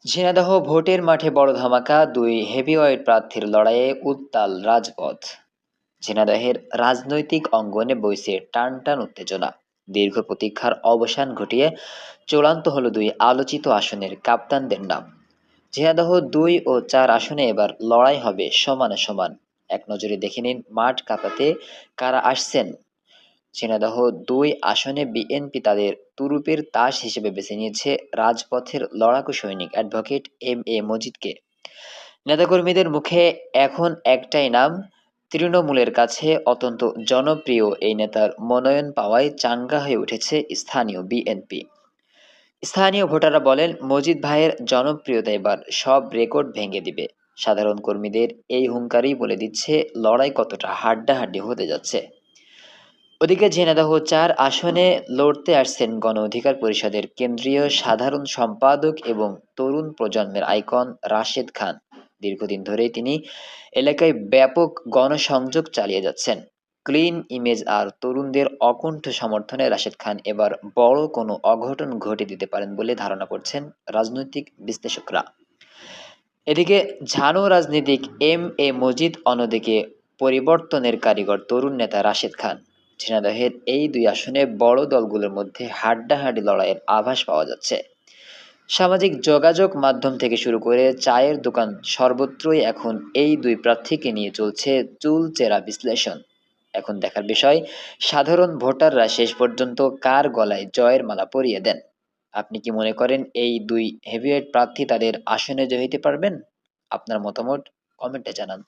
ঝিনাইদহ ভোটের মাঠে বড় ধামাকা, দুই হেভিওয়েট প্রার্থীর লড়াইয়ে উত্তাল রাজপথ। ঝিনাইদহের রাজনৈতিক অঙ্গনে বইছে টানটান উত্তেজনা। দীর্ঘ প্রতীক্ষার অবসান ঘটিয়ে চূড়ান্ত হলো দুই আলোচিত আসনের কাপ্তানদের নাম। ঝিনাইদহ ২ ও ৪ আসনে এবার লড়াই হবে সমানে সমান। এক নজরে দেখে নিন মাঠ কাঁপাতে কারা আসছেন। ঝিনাইদহ ২ আসনে বিএনপি তাদের তুরুপের তাস হিসেবে বেছে নিয়েছে রাজপথের লড়াকু সৈনিক অ্যাডভোকেট এম এ মজিদকে। নেতাকর্মীদের মুখে এখন একটাই নাম, তৃণমূলের কাছে অত্যন্ত জনপ্রিয় এই নেতার মনোনয়ন পাওয়ায় চাঙ্গা হয়ে উঠেছে স্থানীয় বিএনপি। স্থানীয় ভোটাররা বলেন, মজিদ ভাইয়ের জনপ্রিয়তা এবার সব রেকর্ড ভেঙে দিবে। সাধারণ কর্মীদের এই হুঙ্কারই বলে দিচ্ছে লড়াই কতটা হাড্ডাহাড্ডি হতে যাচ্ছে। ওদিকে ঝিনাইদহ ৪ আসনে লড়তে আসছেন গণ অধিকার পরিষদের কেন্দ্রীয় সাধারণ সম্পাদক এবং তরুণ প্রজন্মের আইকন রাশেদ খান। দীর্ঘদিন ধরেই তিনি এলাকায় ব্যাপক গণসংযোগ চালিয়ে যাচ্ছেন। ক্লিন ইমেজ আর তরুণদের অকুণ্ঠ সমর্থনে রাশেদ খান এবার বড় কোনো অঘটন ঘটে দিতে পারেন বলে ধারণা করছেন রাজনৈতিক বিশ্লেষকরা। এদিকে ঝানু রাজনীতিক এম এ মজিদ, অন্যদিকে পরিবর্তনের কারিগর তরুণ নেতা রাশেদ খান। ঝিনাইদহের এই দুই আসনে বড় দলগুলোর মধ্যে হাড্ডাহাড্ডি লড়াইয়ের আভাস পাওয়া যাচ্ছে। সামাজিক যোগাযোগ মাধ্যম থেকে শুরু করে চায়ের দোকান সর্বত্রই এখন এই দুই প্রার্থীকে নিয়ে চলছে চুলচেরা বিশ্লেষণ। এখন দেখার বিষয়, সাধারণ ভোটাররা শেষ পর্যন্ত কার গলায় জয়ের মালা পরিয়ে দেন। আপনি কি মনে করেন এই দুই হেভিওয়েট প্রার্থী তাদের আসনে জয় হতে পারবেন? আপনার মতামত কমেন্টে জানান।